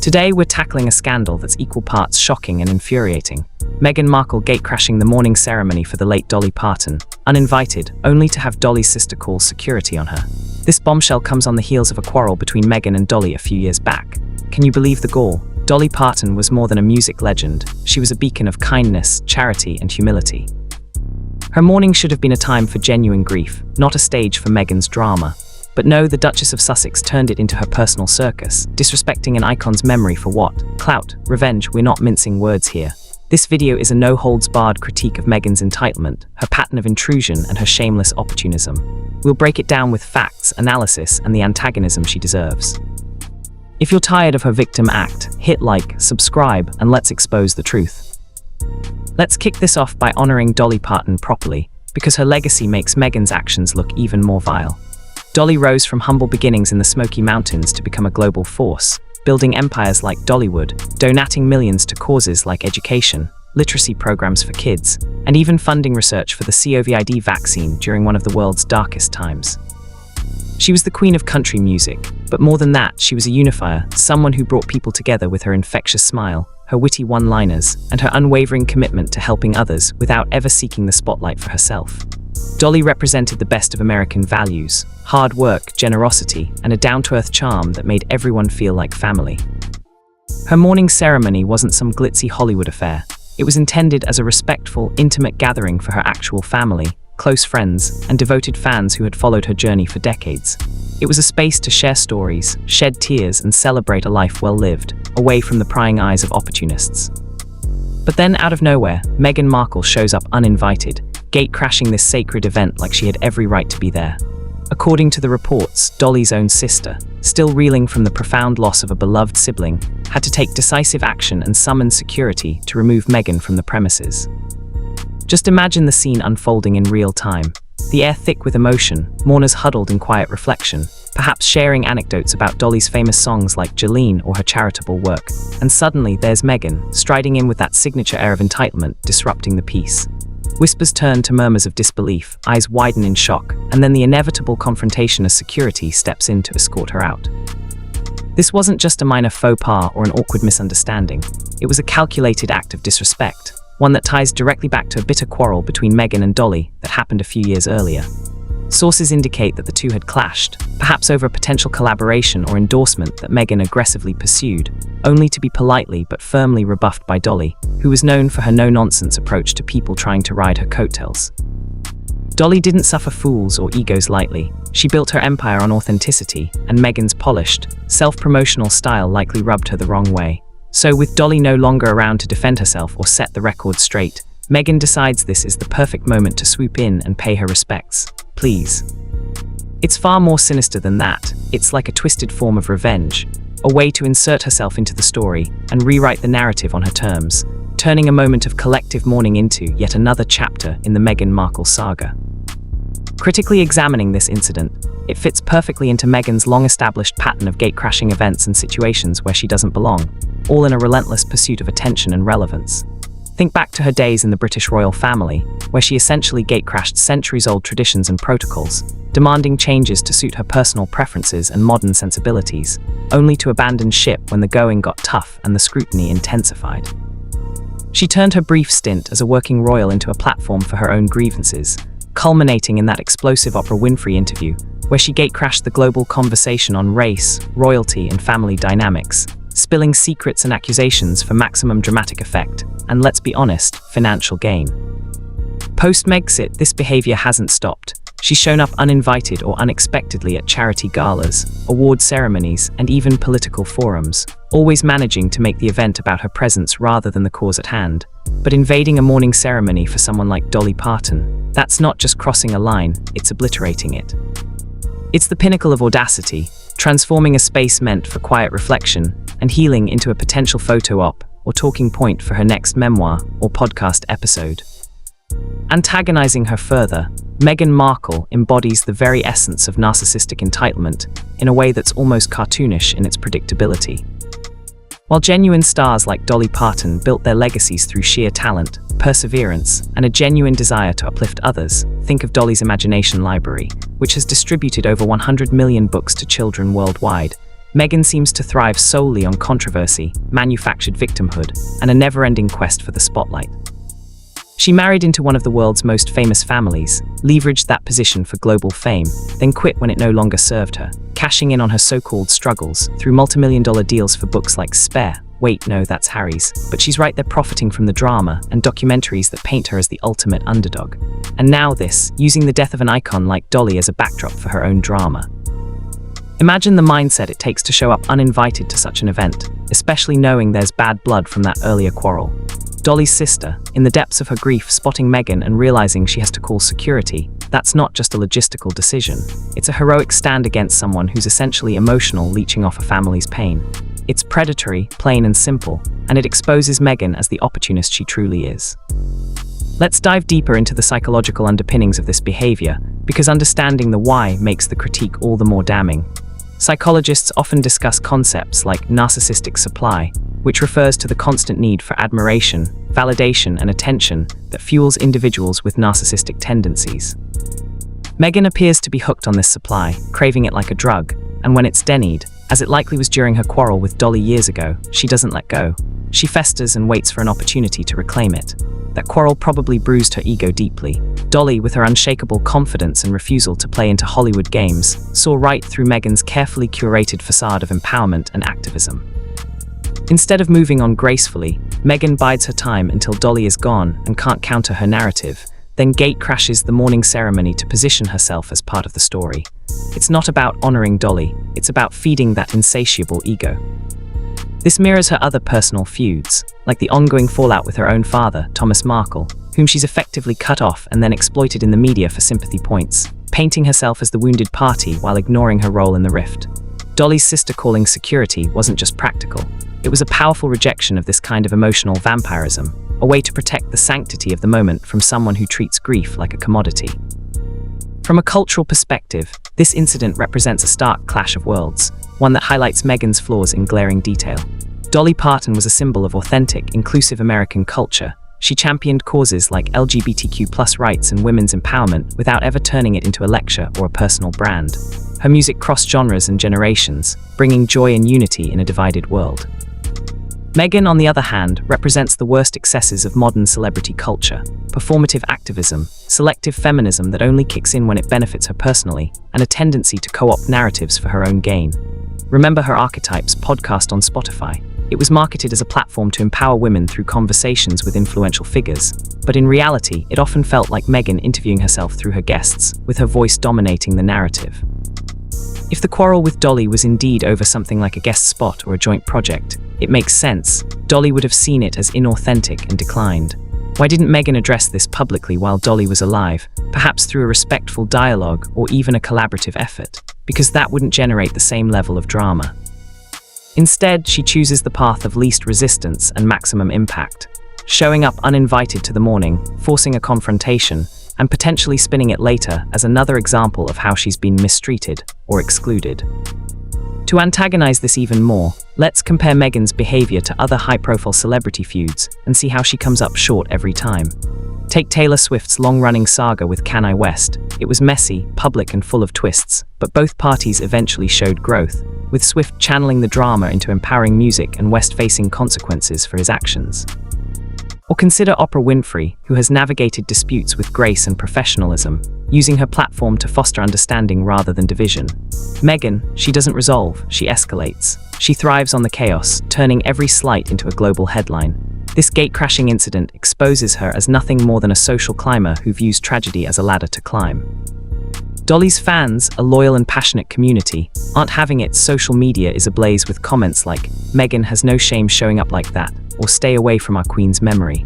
Today we're tackling a scandal that's equal parts shocking and infuriating. Meghanmarkle gatecrashing the mourning ceremony for the late Dolly Parton, uninvited, only to have Dolly's sister call security on her. This bombshell comes on the heels of a quarrel between Meghan and Dolly a few years back. Can you believe the gall? Dolly Parton was more than a music legend. She was a beacon of kindness, charity, and humility. Her mourning should have been a time for genuine grief, not a stage for Meghan's drama. But no, the Duchess of Sussex turned it into her personal circus, disrespecting an icon's memory for what? Clout, revenge. We're not mincing words here. This video is a no-holds-barred critique of Meghan's entitlement, her pattern of intrusion, and her shameless opportunism. We'll break it down with facts, analysis, and the antagonism she deserves. If you're tired of her victim act, hit like, subscribe, and let's expose the truth. Let's kick this off by honoring Dolly Parton properly, because her legacy makes Meghan's actions look even more vile. Dolly rose from humble beginnings in the Smoky Mountains to become a global force, building empires like Dollywood, donating millions to causes like education, literacy programs for kids, and even funding research for the COVID vaccine during one of the world's darkest times. She was the queen of country music, but more than that, she was a unifier, someone who brought people together with her infectious smile, her witty one-liners, and her unwavering commitment to helping others without ever seeking the spotlight for herself. Dolly represented the best of American values: hard work, generosity, and a down-to-earth charm that made everyone feel like family. Her mourning ceremony wasn't some glitzy Hollywood affair. It was intended as a respectful, intimate gathering for her actual family, close friends, and devoted fans who had followed her journey for decades. It was a space to share stories, shed tears, and celebrate a life well lived, away from the prying eyes of opportunists. But then, out of nowhere, Meghanmarkle shows up uninvited, gate-crashing this sacred event like she had every right to be there. According to the reports, Dolly's own sister, still reeling from the profound loss of a beloved sibling, had to take decisive action and summon security to remove Meghan from the premises. Just imagine the scene unfolding in real time. The air thick with emotion, mourners huddled in quiet reflection, perhaps sharing anecdotes about Dolly's famous songs like Jolene or her charitable work. And suddenly there's Meghan, striding in with that signature air of entitlement, disrupting the peace. Whispers turn to murmurs of disbelief, eyes widen in shock, and then the inevitable confrontation as security steps in to escort her out. This wasn't just a minor faux pas or an awkward misunderstanding. It was a calculated act of disrespect, one that ties directly back to a bitter quarrel between Meghan and Dolly that happened a few years earlier. Sources indicate that the two had clashed, perhaps over a potential collaboration or endorsement that Meghan aggressively pursued, only to be politely but firmly rebuffed by Dolly, who was known for her no-nonsense approach to people trying to ride her coattails. Dolly didn't suffer fools or egos lightly. She built her empire on authenticity, and Meghan's polished, self-promotional style likely rubbed her the wrong way. So with Dolly no longer around to defend herself or set the record straight, Meghan decides this is the perfect moment to swoop in and pay her respects. Please. It's far more sinister than that. It's like a twisted form of revenge, a way to insert herself into the story and rewrite the narrative on her terms, turning a moment of collective mourning into yet another chapter in the Meghanmarkle saga. Critically examining this incident, it fits perfectly into Meghan's long-established pattern of gate-crashing events and situations where she doesn't belong, all in a relentless pursuit of attention and relevance. Think back to her days in the British royal family, where she essentially gate-crashed centuries-old traditions and protocols, demanding changes to suit her personal preferences and modern sensibilities, only to abandon ship when the going got tough and the scrutiny intensified. She turned her brief stint as a working royal into a platform for her own grievances, culminating in that explosive Oprah Winfrey interview, where she gate-crashed the global conversation on race, royalty, and family dynamics, spilling secrets and accusations for maximum dramatic effect, and let's be honest, financial gain. Post-Megxit, this behavior hasn't stopped. She's shown up uninvited or unexpectedly at charity galas, award ceremonies, and even political forums, always managing to make the event about her presence rather than the cause at hand. But invading a mourning ceremony for someone like Dolly Parton, that's not just crossing a line, it's obliterating it. It's the pinnacle of audacity, transforming a space meant for quiet reflection and healing into a potential photo op or talking point for her next memoir or podcast episode. Antagonizing her further, Meghanmarkle embodies the very essence of narcissistic entitlement in a way that's almost cartoonish in its predictability. While genuine stars like Dolly Parton built their legacies through sheer talent, perseverance, and a genuine desire to uplift others, think of Dolly's Imagination Library, which has distributed over 100 million books to children worldwide. Meghan seems to thrive solely on controversy, manufactured victimhood, and a never-ending quest for the spotlight. She married into one of the world's most famous families, leveraged that position for global fame, then quit when it no longer served her, cashing in on her so-called struggles through multi-million-dollar deals for books like Spare. Wait, no, that's Harry's. But she's right there profiting from the drama and documentaries that paint her as the ultimate underdog. And now this, using the death of an icon like Dolly as a backdrop for her own drama. Imagine the mindset it takes to show up uninvited to such an event, especially knowing there's bad blood from that earlier quarrel. Dolly's sister, in the depths of her grief, spotting Meghan and realizing she has to call security, that's not just a logistical decision. It's a heroic stand against someone who's essentially emotional, leeching off a family's pain. It's predatory, plain and simple, and it exposes Meghan as the opportunist she truly is. Let's dive deeper into the psychological underpinnings of this behavior, because understanding the why makes the critique all the more damning. Psychologists often discuss concepts like narcissistic supply, which refers to the constant need for admiration, validation, and attention that fuels individuals with narcissistic tendencies. Meghan appears to be hooked on this supply, craving it like a drug, and when it's denied, as it likely was during her quarrel with Dolly years ago, she doesn't let go. She festers and waits for an opportunity to reclaim it. That quarrel probably bruised her ego deeply. Dolly, with her unshakable confidence and refusal to play into Hollywood games, saw right through Meghan's carefully curated facade of empowerment and activism. Instead of moving on gracefully, Meghan bides her time until Dolly is gone and can't counter her narrative, then gatecrashes the mourning ceremony to position herself as part of the story. It's not about honoring Dolly, it's about feeding that insatiable ego. This mirrors her other personal feuds, like the ongoing fallout with her own father, Thomas Markle, whom she's effectively cut off and then exploited in the media for sympathy points, painting herself as the wounded party while ignoring her role in the rift. Dolly's sister calling security wasn't just practical. It was a powerful rejection of this kind of emotional vampirism, a way to protect the sanctity of the moment from someone who treats grief like a commodity. From a cultural perspective, this incident represents a stark clash of worlds, one that highlights Meghan's flaws in glaring detail. Dolly Parton was a symbol of authentic, inclusive American culture. She championed causes like LGBTQ+ rights and women's empowerment without ever turning it into a lecture or a personal brand. Her music crossed genres and generations, bringing joy and unity in a divided world. Meghan, on the other hand, represents the worst excesses of modern celebrity culture: performative activism, selective feminism that only kicks in when it benefits her personally, and a tendency to co-opt narratives for her own gain. Remember Her Archetypes podcast on Spotify? It was marketed as a platform to empower women through conversations with influential figures, but in reality, it often felt like Meghan interviewing herself through her guests, with her voice dominating the narrative. If the quarrel with Dolly was indeed over something like a guest spot or a joint project, it makes sense. Dolly would have seen it as inauthentic and declined. Why didn't Meghan address this publicly while Dolly was alive, perhaps through a respectful dialogue or even a collaborative effort? Because that wouldn't generate the same level of drama. Instead, she chooses the path of least resistance and maximum impact, showing up uninvited to the mourning, forcing a confrontation, and potentially spinning it later as another example of how she's been mistreated or excluded. To antagonize this even more, let's compare Meghan's behavior to other high-profile celebrity feuds and see how she comes up short every time. Take Taylor Swift's long-running saga with Kanye West. It was messy, public, and full of twists, but both parties eventually showed growth, with Swift channeling the drama into empowering music and West facing consequences for his actions. Or consider Oprah Winfrey, who has navigated disputes with grace and professionalism, using her platform to foster understanding rather than division. Meghan, she doesn't resolve, she escalates. She thrives on the chaos, turning every slight into a global headline. This gate-crashing incident exposes her as nothing more than a social climber who views tragedy as a ladder to climb. Dolly's fans, a loyal and passionate community, aren't having it. Social media is ablaze with comments like, "Meghan has no shame showing up like that," or "Stay away from our queen's memory."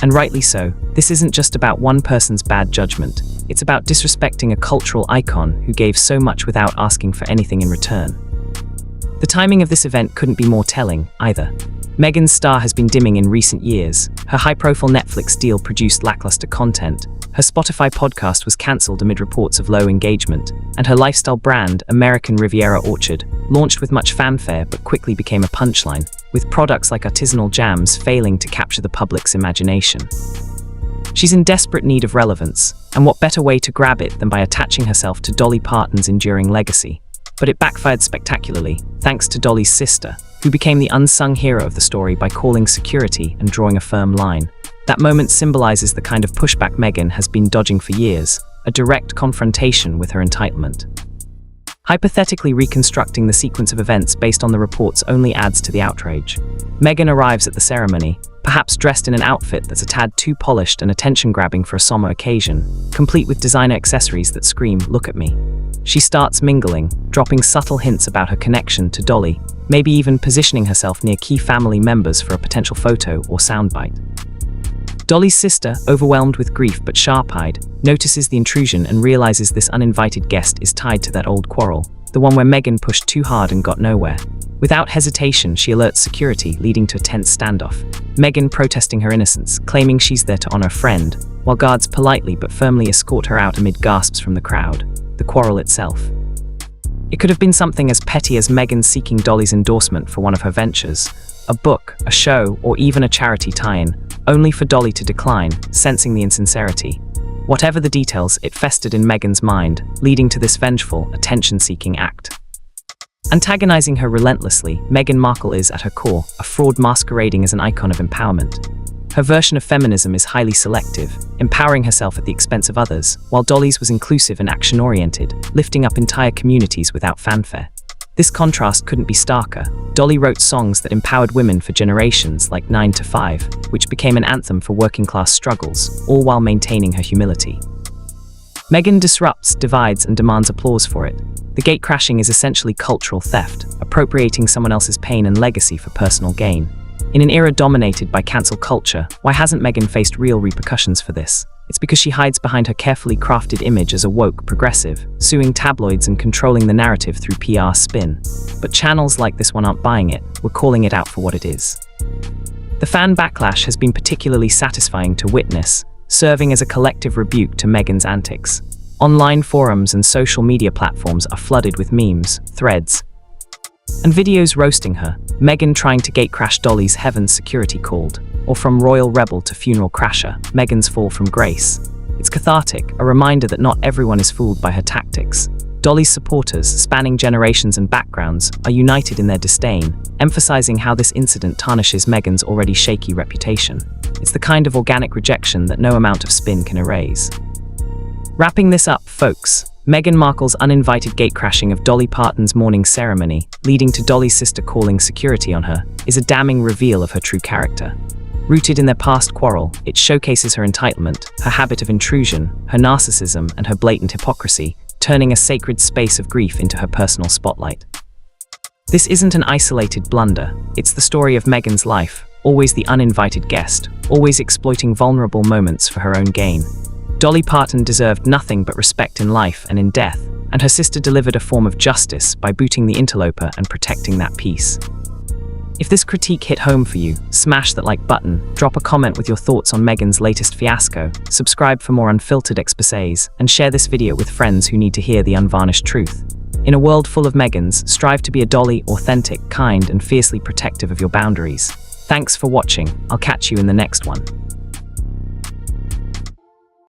And rightly so. This isn't just about one person's bad judgment. It's about disrespecting a cultural icon who gave so much without asking for anything in return. The timing of this event couldn't be more telling, either. Meghan's star has been dimming in recent years. Her high-profile Netflix deal produced lackluster content. Her Spotify podcast was cancelled amid reports of low engagement, and her lifestyle brand, American Riviera Orchard, launched with much fanfare but quickly became a punchline, with products like artisanal jams failing to capture the public's imagination. She's in desperate need of relevance, and what better way to grab it than by attaching herself to Dolly Parton's enduring legacy? But it backfired spectacularly, thanks to Dolly's sister, who became the unsung hero of the story by calling security and drawing a firm line. That moment symbolizes the kind of pushback Meghan has been dodging for years, a direct confrontation with her entitlement. Hypothetically reconstructing the sequence of events based on the reports only adds to the outrage. Meghan arrives at the ceremony, perhaps dressed in an outfit that's a tad too polished and attention-grabbing for a somber occasion, complete with designer accessories that scream, "Look at me." She starts mingling, dropping subtle hints about her connection to Dolly, maybe even positioning herself near key family members for a potential photo or soundbite. Dolly's sister, overwhelmed with grief but sharp-eyed, notices the intrusion and realizes this uninvited guest is tied to that old quarrel, the one where Meghan pushed too hard and got nowhere. Without hesitation, she alerts security, leading to a tense standoff. Meghan protesting her innocence, claiming she's there to honor a friend, while guards politely but firmly escort her out amid gasps from the crowd. The quarrel itself. It could have been something as petty as Meghan seeking Dolly's endorsement for one of her ventures, a book, a show, or even a charity tie-in, only for Dolly to decline, sensing the insincerity. Whatever the details, it festered in Meghan's mind, leading to this vengeful, attention-seeking act. Antagonizing her relentlessly, Meghanmarkle is, at her core, a fraud masquerading as an icon of empowerment. Her version of feminism is highly selective, empowering herself at the expense of others, while Dolly's was inclusive and action-oriented, lifting up entire communities without fanfare. This contrast couldn't be starker. Dolly wrote songs that empowered women for generations, like 9 to 5, which became an anthem for working-class struggles, all while maintaining her humility. Meghan disrupts, divides, and demands applause for it. The gatecrashing is essentially cultural theft, appropriating someone else's pain and legacy for personal gain. In an era dominated by cancel culture, why hasn't Meghan faced real repercussions for this? It's because she hides behind her carefully crafted image as a woke progressive, suing tabloids and controlling the narrative through PR spin. But channels like this one aren't buying it, we're calling it out for what it is. The fan backlash has been particularly satisfying to witness, serving as a collective rebuke to Meghan's antics. Online forums and social media platforms are flooded with memes, threads, and videos roasting her. Meghan trying to gatecrash Dolly's Heaven's security called, or from royal rebel to funeral crasher, Meghan's fall from grace. It's cathartic, a reminder that not everyone is fooled by her tactics. Dolly's supporters, spanning generations and backgrounds, are united in their disdain, emphasizing how this incident tarnishes Meghan's already shaky reputation. It's the kind of organic rejection that no amount of spin can erase. Wrapping this up, folks, Meghanmarkle's uninvited gatecrashing of Dolly Parton's mourning ceremony, leading to Dolly's sister calling security on her, is a damning reveal of her true character. Rooted in their past quarrel, it showcases her entitlement, her habit of intrusion, her narcissism, and her blatant hypocrisy, turning a sacred space of grief into her personal spotlight. This isn't an isolated blunder, it's the story of Meghan's life, always the uninvited guest, always exploiting vulnerable moments for her own gain. Dolly Parton deserved nothing but respect in life and in death, and her sister delivered a form of justice by booting the interloper and protecting that peace. If this critique hit home for you, smash that like button, drop a comment with your thoughts on Meghan's latest fiasco, subscribe for more unfiltered exposés, and share this video with friends who need to hear the unvarnished truth. In a world full of Meghans, strive to be a Dolly, authentic, kind, and fiercely protective of your boundaries. Thanks for watching. I'll catch you in the next one.